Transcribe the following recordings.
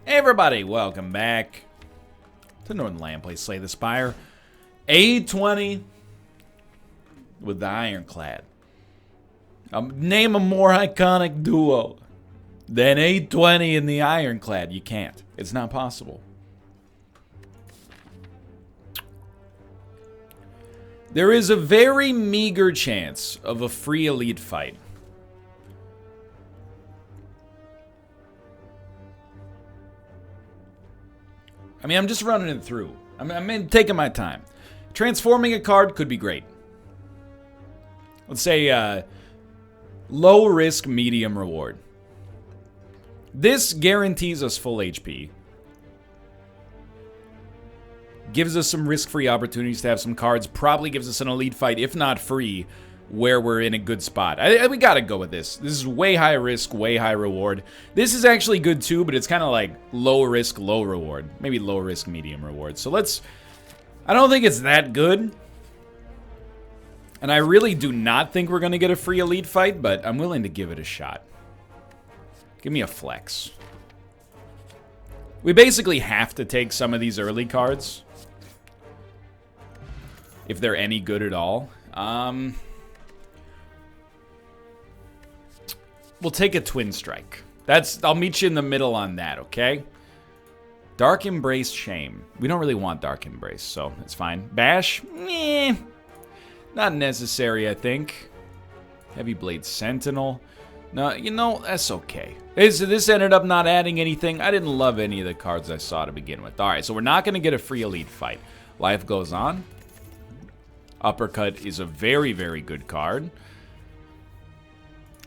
Hey everybody, welcome back to Northernlion play Slay the Spire. A20 with the Ironclad. Name a more iconic duo than A20 and the Ironclad. You can't. It's not possible. There is a very meager chance of a free elite fight. I mean, I'm just running it through. I'm taking my time. Transforming a card could be great. Let's say low risk, medium reward. This guarantees us full HP. Gives us some risk-free opportunities to have some cards. Probably gives us an elite fight, if not free, where we're in a good spot. We gotta go with this. This is way high risk, way high reward. This is actually good too, but it's kind of like low risk, low reward. Maybe low risk, medium reward. So let's... I don't think it's that good. And I really do not think we're gonna get a free elite fight, but I'm willing to give it a shot. Give me a flex. We basically have to take some of these early cards. If they're any good at all. We'll take a Twin Strike. I'll meet you in the middle on that, okay? Dark Embrace, shame. We don't really want Dark Embrace, so it's fine. Bash, not necessary, I think. Heavy Blade Sentinel. No, you know, that's okay. This ended up not adding anything. I didn't love any of the cards I saw to begin with. All right, so we're not going to get a free elite fight. Life Goes On. Uppercut is a very, very good card.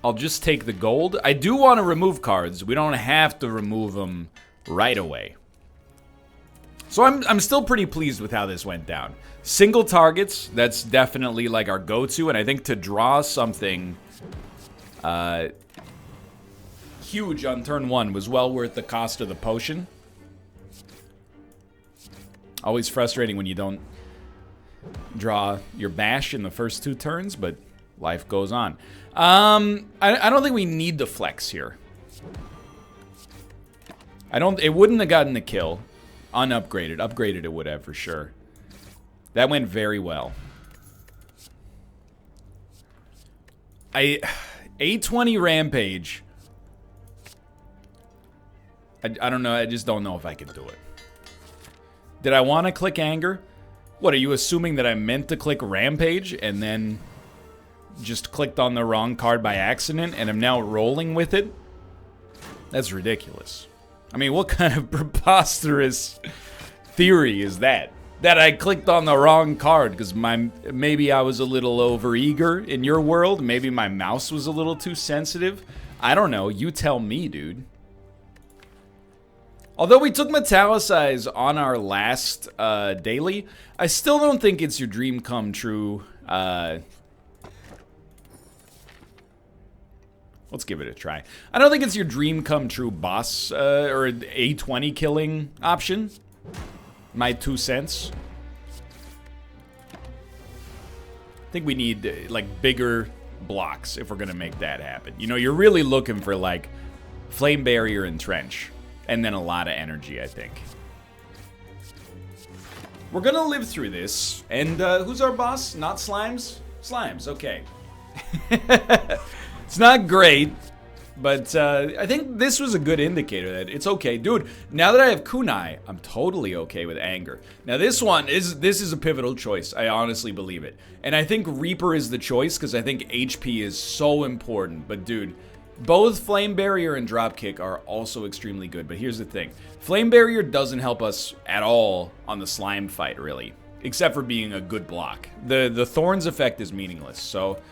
I'll just take the gold. I do want to remove cards. We don't have to remove them right away. So I'm still pretty pleased with how this went down. Single targets, that's definitely like our go-to. And I think to draw something huge on turn one was well worth the cost of the potion. Always frustrating when you don't draw your bash in the first two turns, but life goes on. I don't think we need the flex here. It wouldn't have gotten the kill. Unupgraded. Upgraded it would have for sure. That went very well. A20 Rampage. I don't know. I just don't know if I could do it. Did I want to click Anger? What, are you assuming that I meant to click Rampage and then just clicked on the wrong card by accident and I'm now rolling with it? That's ridiculous. I mean, what kind of preposterous theory is that? That I clicked on the wrong card because maybe I was a little overeager in your world. Maybe my mouse was a little too sensitive. I don't know. You tell me, dude. Although we took Metallicize on our last daily, I still don't think it's your dream come true. Let's give it a try. I don't think it's your dream come true boss or A20 killing option. My 2 cents. I think we need like bigger blocks if we're gonna make that happen. You know, you're really looking for like Flame Barrier and Trench. And then a lot of energy, I think. We're gonna live through this. And who's our boss? Not Slimes? Slimes, okay. It's not great, but I think this was a good indicator that it's okay. Dude, now that I have Kunai, I'm totally okay with Anger. Now this is a pivotal choice. I honestly believe it. And I think Reaper is the choice because I think HP is so important. But dude, both Flame Barrier and Dropkick are also extremely good, but here's the thing. Flame Barrier doesn't help us at all on the slime fight, really, except for being a good block. The Thorns effect is meaningless, so...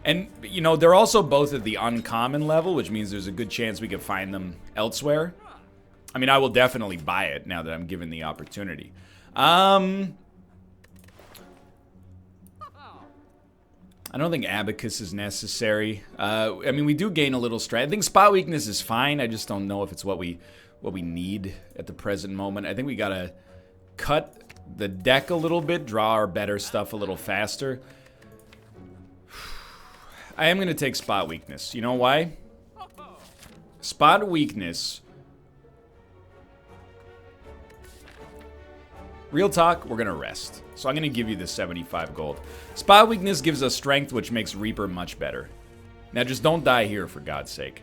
And, you know, they're also both at the uncommon level, which means there's a good chance we could find them elsewhere. I mean, I will definitely buy it now that I'm given the opportunity. I don't think Abacus is necessary. I mean, we do gain a little strength. I think Spot Weakness is fine. I just don't know if it's what we need at the present moment. I think we gotta cut the deck a little bit, draw our better stuff a little faster. I am gonna take Spot Weakness. You know why? Spot Weakness Real talk, we're gonna rest. So I'm gonna give you the 75 gold. Spot weakness gives us strength, which makes Reaper much better. Now just don't die here, for God's sake.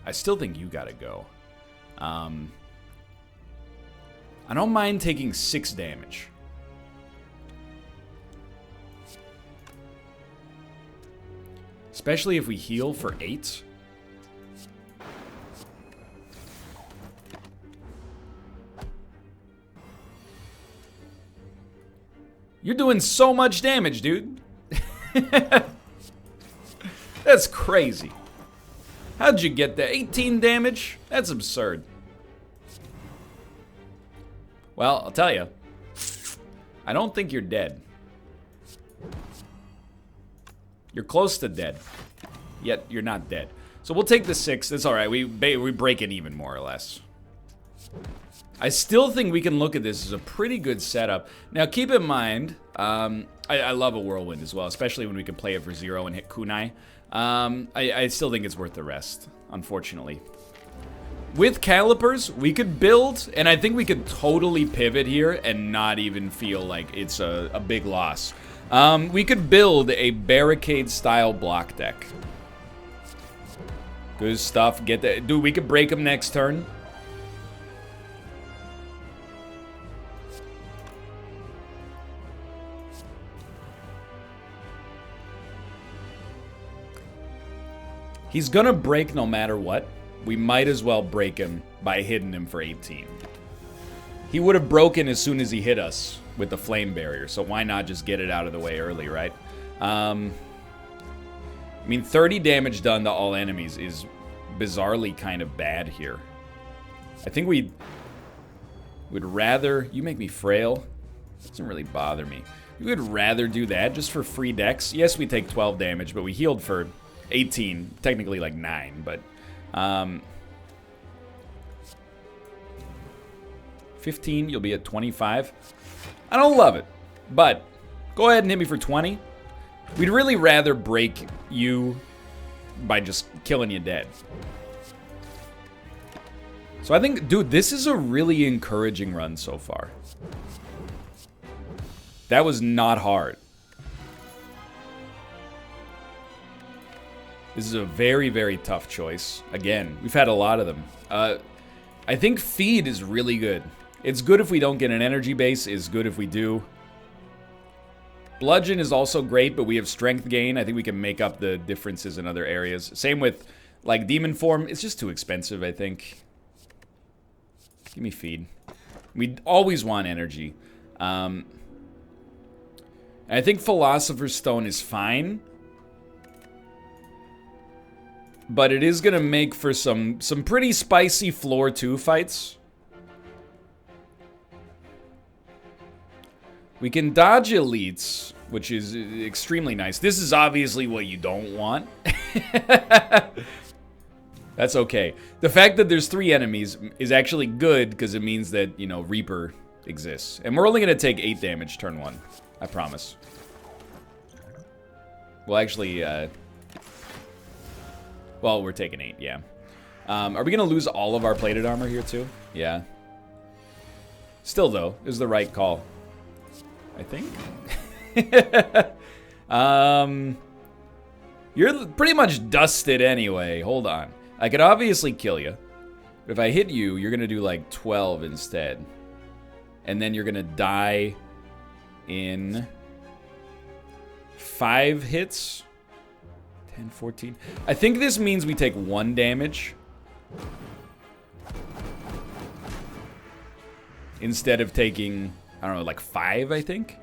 I still think you gotta go. I don't mind taking 6 damage. Especially if we heal for 8. You're doing so much damage, dude. That's crazy. How'd you get that? 18 damage? That's absurd. Well, I'll tell you. I don't think you're dead. You're close to dead. Yet you're not dead. So we'll take the 6. It's alright. We break it even, more or less. I still think we can look at this as a pretty good setup. Now, keep in mind, I love a Whirlwind as well, especially when we can play it for 0 and hit kunai. I still think it's worth the rest, unfortunately. With calipers, we could build, and I think we could totally pivot here and not even feel like it's a big loss. We could build a barricade-style block deck. Good stuff. Get that. Dude, we could break them next turn. He's gonna break no matter what. We might as well break him by hitting him for 18. He would have broken as soon as he hit us with the flame barrier, so why not just get it out of the way early, right? I mean, 30 damage done to all enemies is bizarrely kind of bad here. I think we would rather... You make me frail. Doesn't really bother me. We would rather do that just for free decks. Yes, we take 12 damage, but we healed for 18. Technically like 9, but... 15, you'll be at 25. I don't love it, but go ahead and hit me for 20. We'd really rather break you by just killing you dead. So I think, dude, this is a really encouraging run so far. That was not hard. This is a very, very tough choice. Again, we've had a lot of them. I think feed is really good. It's good if we don't get an energy base. It's good if we do. Bludgeon is also great, but we have strength gain. I think we can make up the differences in other areas. Same with, like, demon form. It's just too expensive, I think. Give me feed. We always want energy. I think Philosopher's Stone is fine. But it is going to make for some pretty spicy floor 2 fights. We can dodge elites, which is extremely nice. This is obviously what you don't want. That's okay. The fact that there's 3 enemies is actually good because it means that, you know, Reaper exists. And we're only going to take 8 damage turn 1. I promise. Well, actually, well, we're taking 8, yeah. Are we going to lose all of our plated armor here, too? Yeah. Still, though, is the right call. I think. You're pretty much dusted anyway. Hold on. I could obviously kill you. But if I hit you, you're going to do like 12 instead. And then you're going to die in 5 hits. 10, 14. I think this means we take 1 damage. Instead of taking, I don't know, like 5, I think.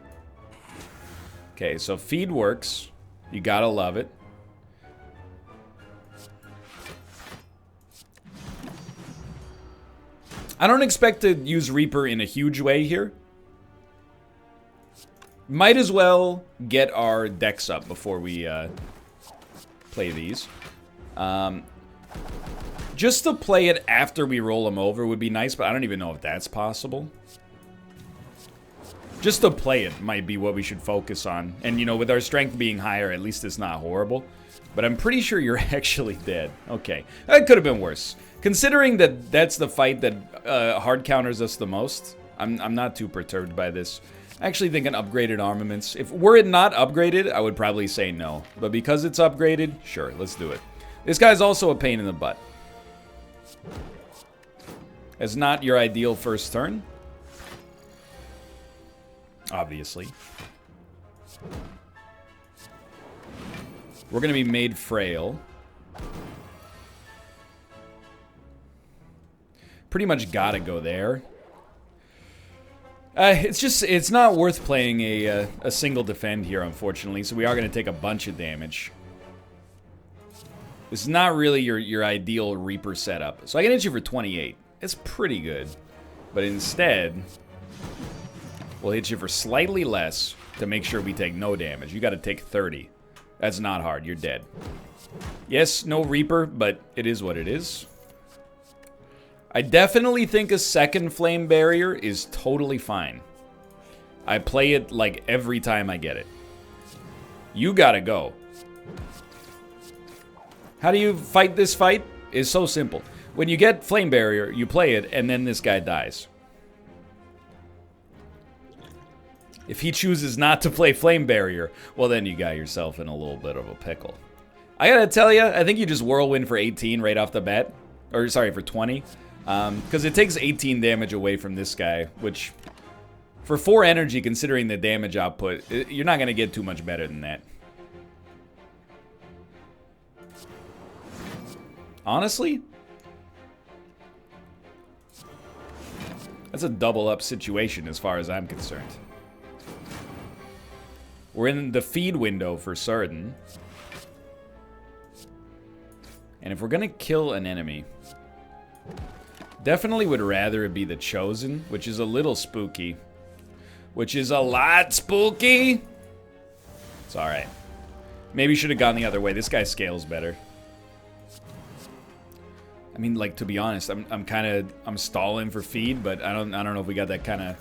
Okay, so feed works. You gotta love it. I don't expect to use Reaper in a huge way here. Might as well get our decks up before we play these. Just to play it after we roll them over would be nice, but I don't even know if that's possible. Just to play it might be what we should focus on. And, you know, with our strength being higher, at least it's not horrible. But I'm pretty sure you're actually dead. Okay. That could have been worse. Considering that that's the fight that hard counters us the most, I'm not too perturbed by this. I actually think an upgraded armaments... were it not upgraded, I would probably say no. But because it's upgraded, sure, let's do it. This guy's also a pain in the butt. It's not your ideal first turn. Obviously. We're going to be made frail. Pretty much gotta go there. It's not worth playing a single defend here, unfortunately, so we are going to take a bunch of damage. It's not really your ideal Reaper setup. So I can hit you for 28. It's pretty good. But instead, we'll hit you for slightly less to make sure we take no damage. You got to take 30. That's not hard. You're dead. Yes, no Reaper, but it is what it is. I definitely think a second Flame Barrier is totally fine. I play it like every time I get it. You gotta go. How do you fight this fight? It's so simple. When you get Flame Barrier, you play it, and then this guy dies. If he chooses not to play Flame Barrier, well then you got yourself in a little bit of a pickle. I gotta tell you, I think you just Whirlwind for 18 right off the bat. Or, sorry, for 20. Because it takes 18 damage away from this guy, which, for 4 energy, considering the damage output, you're not going to get too much better than that. Honestly? That's a double-up situation as far as I'm concerned. We're in the feed window for certain. And if we're going to kill an enemy... Definitely would rather it be the Chosen, which is a little spooky. Which is a lot spooky. It's alright. Maybe should have gone the other way. This guy scales better. I mean, like, to be honest, I'm stalling for feed, but I don't know if we got that kind of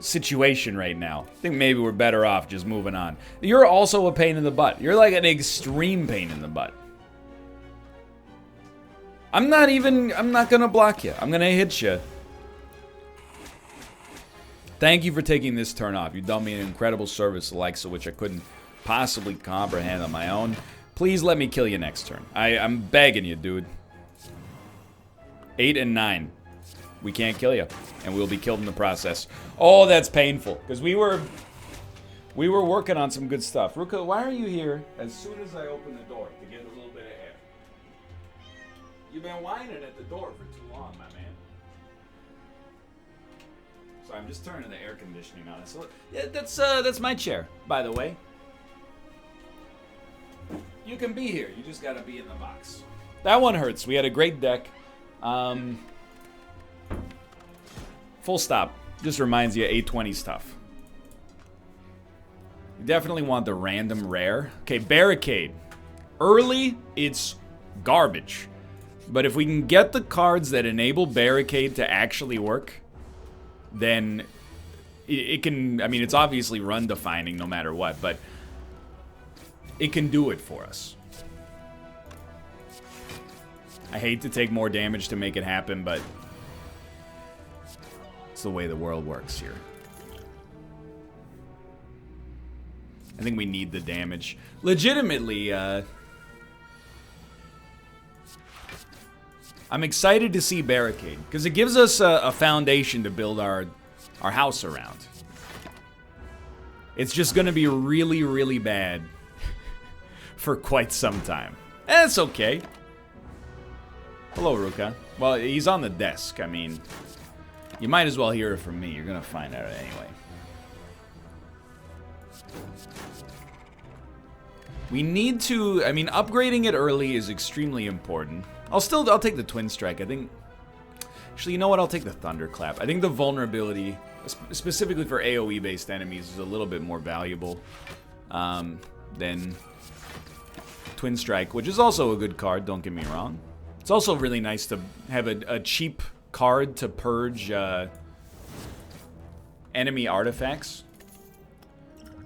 situation right now. I think maybe we're better off just moving on. You're also a pain in the butt. You're like an extreme pain in the butt. I'm not gonna block you. I'm gonna hit you. Thank you for taking this turn off. You've done me an incredible service, the likes of which I couldn't possibly comprehend on my own. Please let me kill you next turn. I'm begging you, dude. 8 and 9. We can't kill you, and we'll be killed in the process. Oh, that's painful, because we were working on some good stuff. Ruka, why are you here as soon as I open the door to get a little bit of air? You've been whining at the door for too long, my man. So I'm just turning the air conditioning on. So yeah, that's my chair, by the way. You can be here. You just gotta be in the box. That one hurts. We had a great deck. Full stop. Just reminds you of 820 stuff. You definitely want the random rare. Okay, Barricade. Early, it's garbage. But if we can get the cards that enable Barricade to actually work, then it can, I mean, it's obviously run defining no matter what, but it can do it for us. I hate to take more damage to make it happen, but it's the way the world works here. I think we need the damage. Legitimately, I'm excited to see Barricade, because it gives us a foundation to build our house around. It's just going to be really, really bad for quite some time. That's okay. Hello, Ruka. Well, he's on the desk. I mean, you might as well hear it from me. You're going to find out anyway. We need to, I mean, upgrading it early is extremely important. I'll take the Twin Strike. I think, actually, you know what? I'll take the Thunderclap. I think the vulnerability, specifically for AoE-based enemies, is a little bit more valuable than Twin Strike, which is also a good card, don't get me wrong. It's also really nice to have a cheap card to purge enemy artifacts.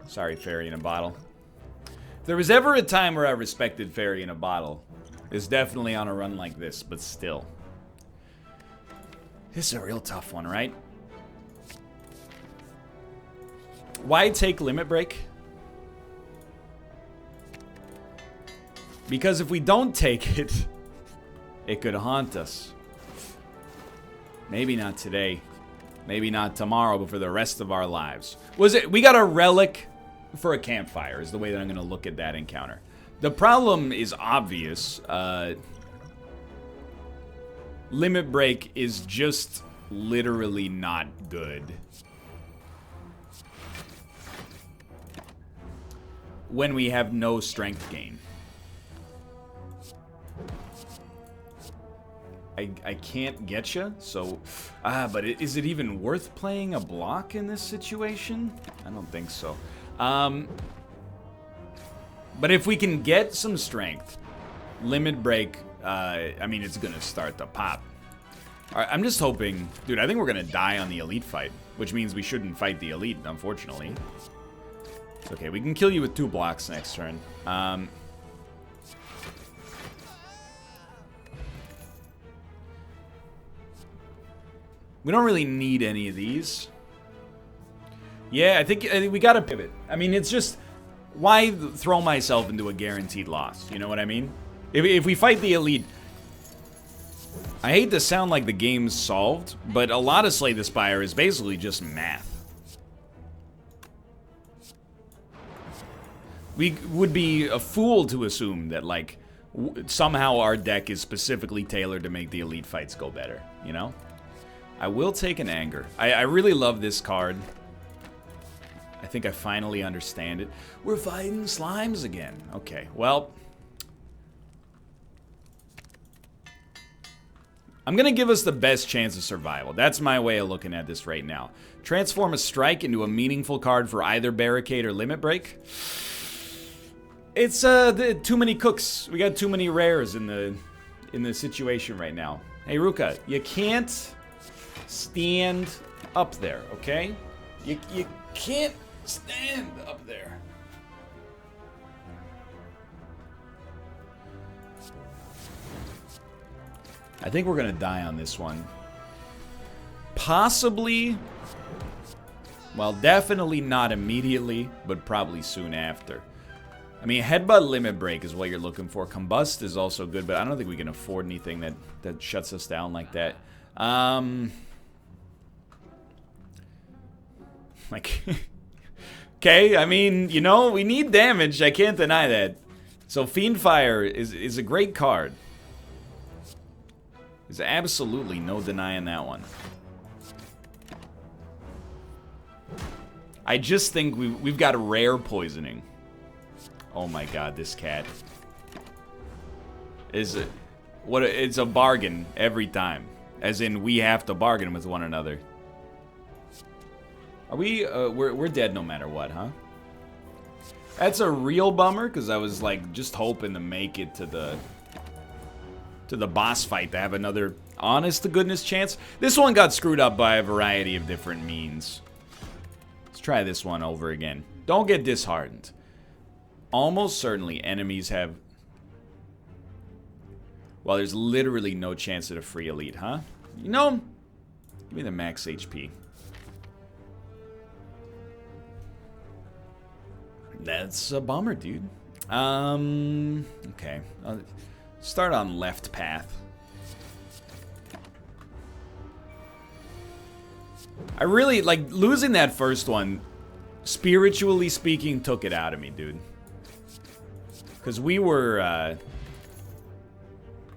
Sorry, Fairy in a Bottle. there was ever a time where I respected Fairy in a Bottle, it's definitely on a run like this, but still. This is a real tough one, right? Why take Limit Break? Because if we don't take it, it could haunt us. Maybe not today. Maybe not tomorrow, but for the rest of our lives. We got a relic for a campfire is the way that I'm going to look at that encounter. The problem is obvious. Limit Break is just literally not good. When we have no strength gain. I can't get you, so... but is it even worth playing a block in this situation? I don't think so. But if we can get some strength, Limit Break, I mean, it's gonna start to pop. Alright, I'm just hoping... Dude, I think we're gonna die on the Elite fight, which means we shouldn't fight the Elite, unfortunately. It's okay, we can kill you with 2 blocks next turn. We don't really need any of these. Yeah, I think we gotta pivot. I mean, it's just... Why throw myself into a guaranteed loss? You know what I mean? If we fight the Elite... I hate to sound like the game's solved, but a lot of Slay the Spire is basically just math. We would be a fool to assume that, like, somehow our deck is specifically tailored to make the Elite fights go better, you know? I will take an Anger. I really love this card. I think I finally understand it. We're fighting slimes again. Okay, well... I'm gonna give us the best chance of survival. That's my way of looking at this right now. Transform a strike into a meaningful card for either Barricade or Limit Break. It's too many cooks. We got too many rares in the situation right now. Hey Ruka, you can't stand up there, okay? You can't stand up there. I think we're gonna die on this one. Possibly, well, definitely not immediately, but probably soon after. I mean, Headbutt Limit Break is what you're looking for. Combust is also good, but I don't think we can afford anything that shuts us down like that. Like, okay, I mean, you know, we need damage. I can't deny that. So Fiendfire is a great card. There's absolutely no denying that one. I just think we've got rare poisoning. Oh my god, this cat is it's a bargain every time. As in, we have to bargain with one another. Are we? We're dead no matter what, huh? That's a real bummer because I was like just hoping to make it to the boss fight to have another honest to goodness chance. This one got screwed up by a variety of different means. Let's try this one over again. Don't get disheartened. Almost certainly enemies have... Well, there's literally no chance at a free Elite, huh? You know, give me the max HP. That's a bummer, dude. Okay. I'll start on left path. I really, like, losing that first one, spiritually speaking, took it out of me, dude. Because we were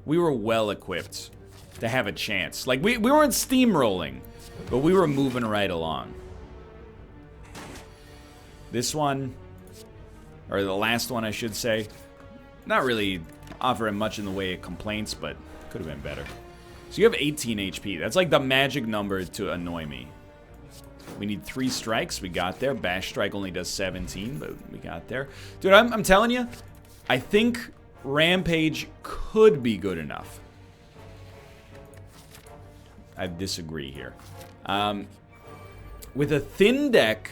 well equipped to have a chance. Like, we weren't steamrolling, but we were moving right along. This one, or the last one, I should say, not really offering much in the way of complaints, but could have been better. So you have 18 HP. That's like the magic number to annoy me. We need 3 strikes. We got there. Bash Strike only does 17, but we got there. Dude, I'm telling you, I think Rampage could be good enough. I disagree here. With a thin deck,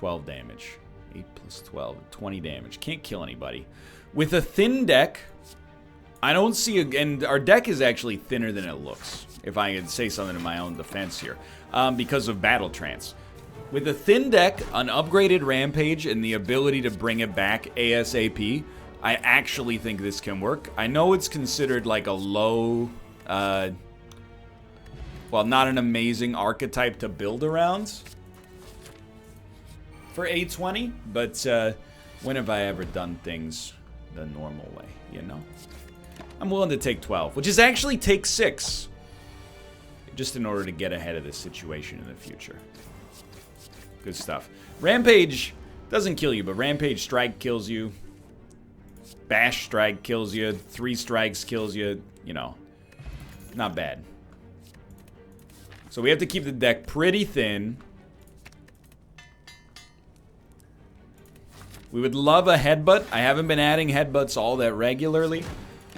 12 damage. 8 plus 12, 20 damage. Can't kill anybody. With a thin deck, I don't see and our deck is actually thinner than it looks, if I could say something in my own defense here, because of Battle Trance. With a thin deck, an upgraded Rampage, and the ability to bring it back ASAP, I actually think this can work. I know it's considered like a low, well, not an amazing archetype to build around for 820, but when have I ever done things the normal way, you know? I'm willing to take 12, which is actually take 6, just in order to get ahead of this situation in the future. Good stuff. Rampage doesn't kill you, but Rampage Strike kills you. Bash Strike kills you. 3 strikes kills you. You know, not bad. So we have to keep the deck pretty thin. We would love a headbutt. I haven't been adding headbutts all that regularly,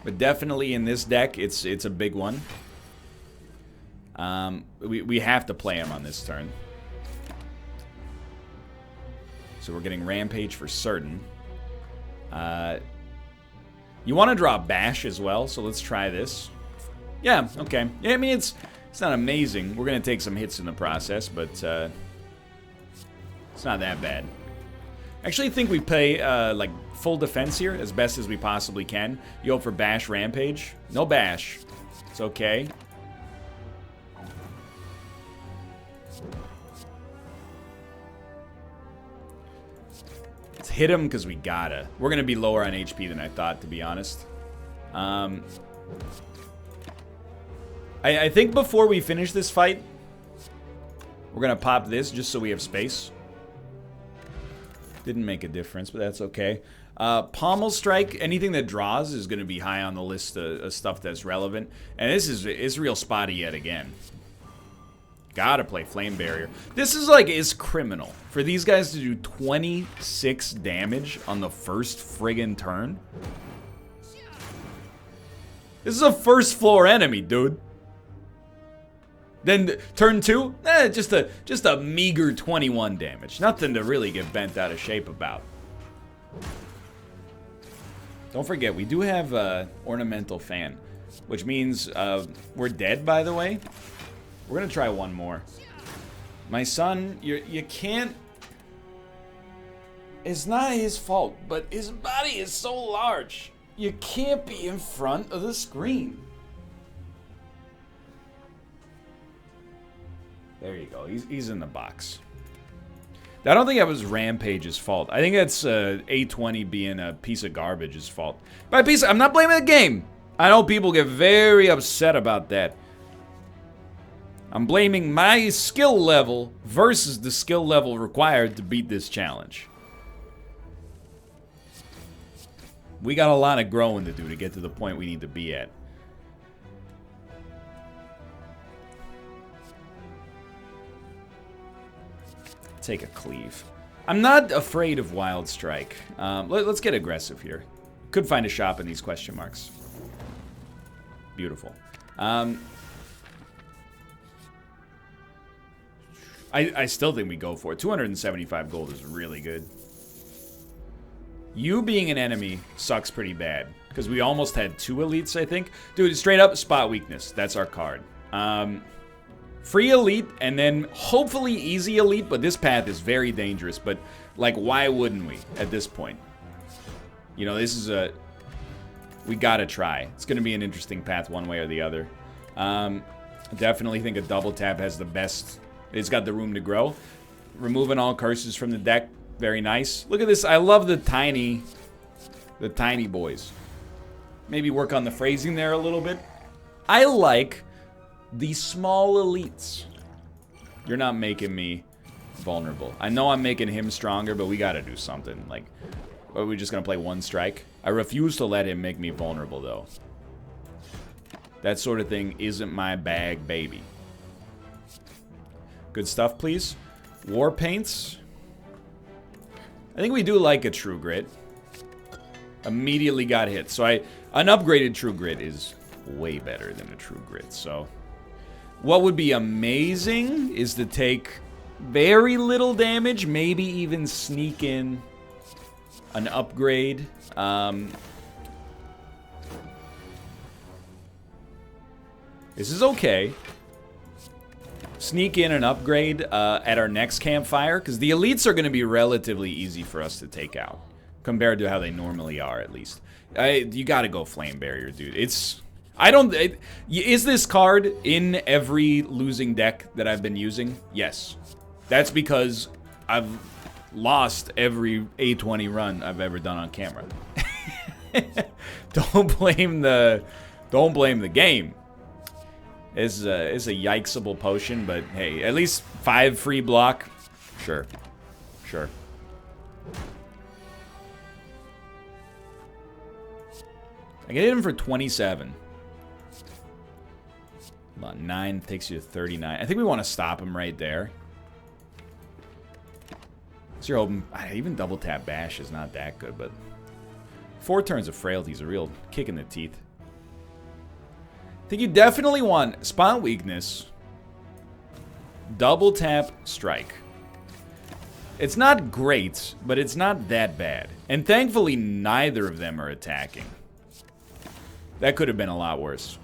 but definitely in this deck, it's a big one. We have to play him on this turn. So we're getting Rampage for certain. You want to draw Bash as well, so let's try this. Yeah, okay. Yeah, I mean, it's not amazing. We're going to take some hits in the process, but it's not that bad. I actually think we play like full defense here as best as we possibly can. You hope for Bash Rampage. No Bash. It's okay. Let's hit him because we gotta. We're going to be lower on HP than I thought, to be honest. I think before we finish this fight, we're going to pop this just so we have space. Didn't make a difference, but that's okay. Pommel Strike, anything that draws is going to be high on the list of stuff that's relevant. And this is real spotty yet again. Gotta play Flame Barrier. This is criminal. For these guys to do 26 damage on the first friggin' turn. This is a first floor enemy, dude. Then turn 2, just a meager 21 damage. Nothing to really get bent out of shape about. Don't forget, we do have Ornamental Fan, which means we're dead, by the way. We're gonna try one more. My son, you can't. It's not his fault, but his body is so large. You can't be in front of the screen. There you go. He's in the box. I don't think that was Rampage's fault. I think that's A20 being a piece of garbage's fault. By piece, I'm not blaming the game. I know people get very upset about that. I'm blaming my skill level versus the skill level required to beat this challenge. We got a lot of growing to do to get to the point we need to be at. Take a cleave. I'm not afraid of Wild Strike. Let's get aggressive here. Could find a shop in these question marks. Beautiful. I still think we go for it. 275 gold is really good. You being an enemy sucks pretty bad. Because we almost had 2 elites, I think. Dude, straight up, spot weakness. That's our card. Free elite, and then hopefully easy elite, but this path is very dangerous. But, like, why wouldn't we at this point? You know, this is a... We gotta try. It's gonna be an interesting path one way or the other. Definitely think a double tap has the best... It's got the room to grow. Removing all curses from the deck. Very nice. Look at this. I love the tiny boys. Maybe work on the phrasing there a little bit. I like the small elites. You're not making me vulnerable. I know I'm making him stronger, but we gotta do something. Like, are we just gonna play one strike? I refuse to let him make me vulnerable, though. That sort of thing isn't my bag, baby. Good stuff, please. War Paints. I think we do like a True Grit. Immediately got hit. So an upgraded True Grit is way better than a True Grit. So what would be amazing is to take very little damage. Maybe even sneak in an upgrade. This is okay. Sneak in an upgrade at our next campfire, because the elites are going to be relatively easy for us to take out, compared to how they normally are, at least. You got to go Flame Barrier, dude. Is this card in every losing deck that I've been using? Yes. That's because I've lost every A20 run I've ever done on camera. Don't blame the game. It's a yikesable potion, but hey, at least 5 free block. Sure. Sure. I can hit him for 27. About 9 takes you to 39. I think we want to stop him right there. So you're hoping, even double tap bash is not that good, but 4 turns of frailty is a real kick in the teeth. I think you definitely want spot weakness, double tap strike. It's not great, but it's not that bad. And thankfully, neither of them are attacking. That could have been a lot worse.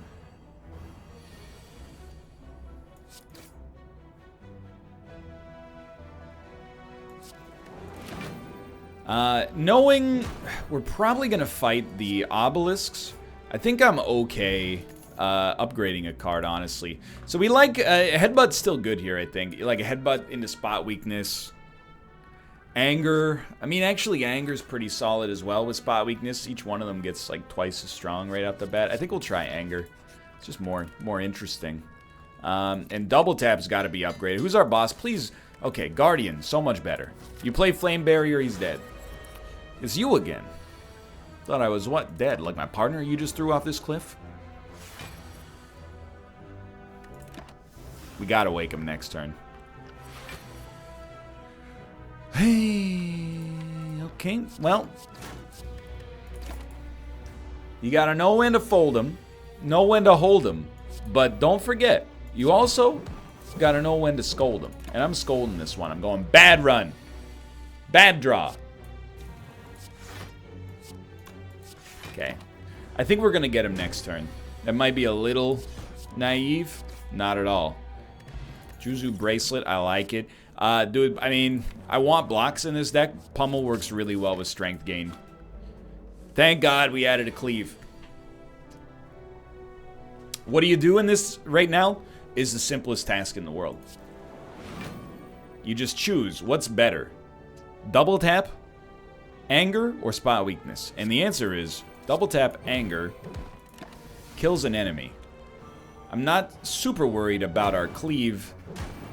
Knowing we're probably going to fight the obelisks, I think I'm okay upgrading a card, honestly. So we like, Headbutt's still good here, I think. Like a Headbutt into spot weakness. Anger. I mean, actually, Anger's pretty solid as well with spot weakness. Each one of them gets like twice as strong right off the bat. I think we'll try Anger. It's just more interesting. And Double Tap's got to be upgraded. Who's our boss? Please. Okay, Guardian. So much better. You play Flame Barrier, he's dead. It's you again. Thought I was, what, dead? Like my partner you just threw off this cliff? We gotta wake him next turn. Hey, okay, well. You gotta know when to fold him, know when to hold him, but don't forget, you also gotta know when to scold him. And I'm scolding this one. I'm going bad run. Bad draw. Okay. I think we're going to get him next turn. That might be a little naive. Not at all. Juzu Bracelet. I like it. Dude, I mean, I want blocks in this deck. Pummel works really well with strength gain. Thank God we added a cleave. What do you do in this right now is the simplest task in the world. You just choose what's better. Double tap, anger, or spot weakness. And the answer is double tap anger kills an enemy. I'm not super worried about our cleave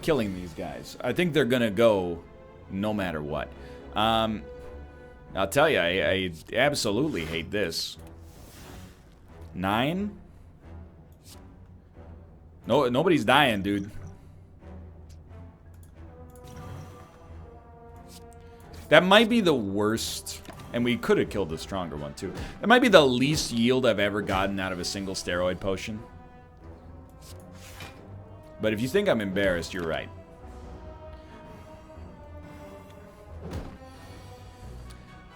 killing these guys. I think they're gonna go no matter what. I'll tell you, I absolutely hate this. 9? No, nobody's dying, dude. That might be the worst, and we could have killed the stronger one too. That might be the least yield I've ever gotten out of a single steroid potion. But if you think I'm embarrassed, you're right.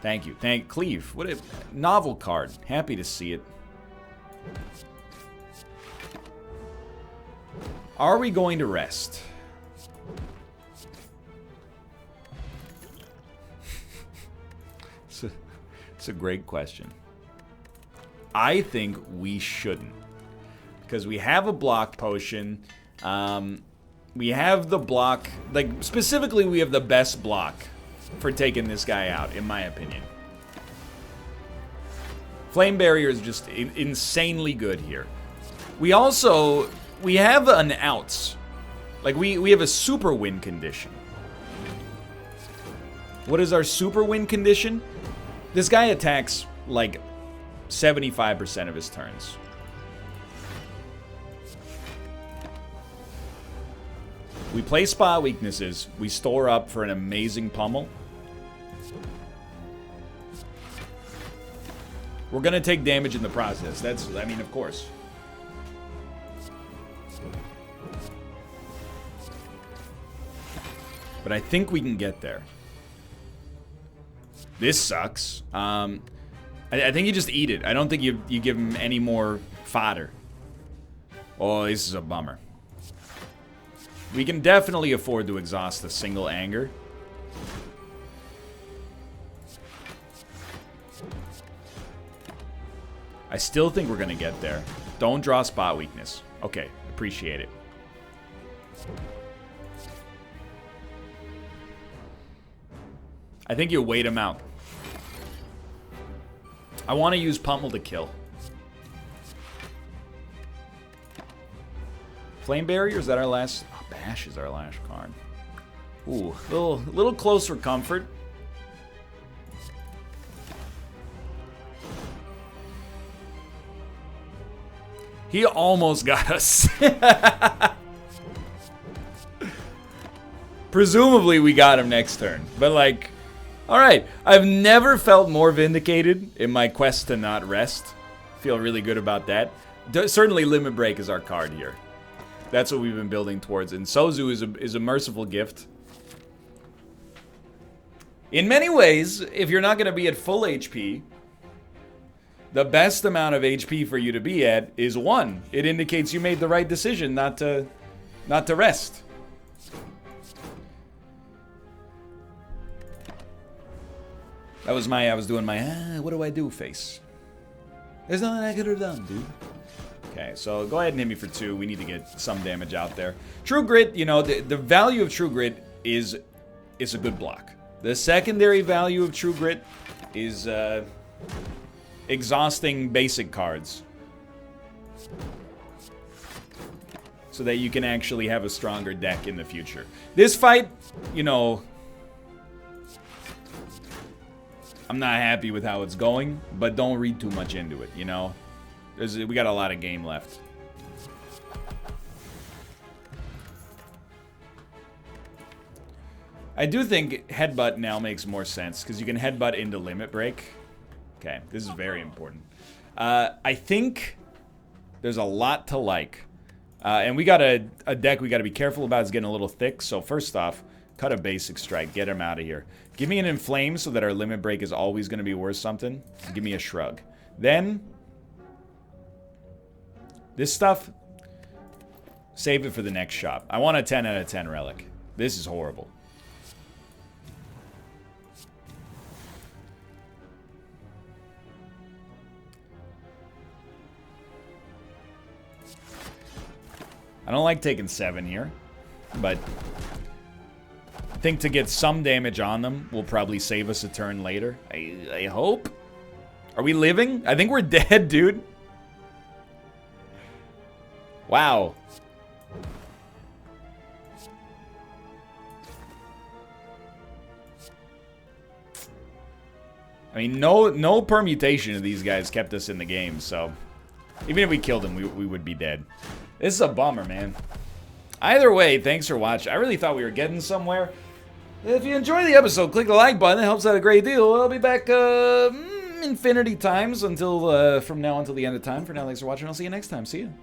Thank you. Cleave. What a novel card. Happy to see it. Are we going to rest? It's a great question. I think we shouldn't. Because we have a block potion. We have the block. Like, specifically, we have the best block for taking this guy out, in my opinion. Flame Barrier is just insanely good here. We have an outs. Like, we have a super win condition. What is our super win condition? This guy attacks, like, 75% of his turns. We play spot weaknesses. We store up for an amazing pummel. We're going to take damage in the process. That's, I mean, of course. But I think we can get there. This sucks. I think you just eat it. I don't think you give him any more fodder. Oh, this is a bummer. We can definitely afford to exhaust a single anger. I still think we're going to get there. Don't draw spot weakness. Okay, appreciate it. I think you wait him out. I want to use Pummel to kill. Flame Barrier, is that our last? Oh, Bash is our last card. Ooh, little close for comfort. He almost got us. Presumably we got him next turn. But like, alright. I've never felt more vindicated in my quest to not rest. Feel really good about that. Certainly Limit Break is our card here. That's what we've been building towards. And Sozu is a merciful gift. In many ways, if you're not going to be at full HP, the best amount of HP for you to be at is 1. It indicates you made the right decision not to rest. That was I was doing my, what do I do face. There's nothing I could have done, dude. Okay, so go ahead and hit me for 2. We need to get some damage out there. True Grit, you know, the value of True Grit is a good block. The secondary value of True Grit is exhausting basic cards. So that you can actually have a stronger deck in the future. This fight, you know, I'm not happy with how it's going, but don't read too much into it, you know? We got a lot of game left. I do think Headbutt now makes more sense, because you can Headbutt into Limit Break. Okay, this is very important. I think there's a lot to like. And we got a deck we got to be careful about. It's getting a little thick, so first off, cut a basic strike. Get him out of here. Give me an Inflame so that our Limit Break is always going to be worth something. Give me a Shrug. Then, this stuff, save it for the next shop. I want a 10 out of 10 relic. This is horrible. I don't like taking 7 here, but I think to get some damage on them will probably save us a turn later. I hope. Are we living? I think we're dead, dude. Wow. I mean, no permutation of these guys kept us in the game, so even if we killed them, we would be dead. This is a bummer, man. Either way, thanks for watching. I really thought we were getting somewhere. If you enjoyed the episode, click the like button. It helps out a great deal. I'll be back infinity times until from now until the end of time. For now, thanks for watching. I'll see you next time. See you.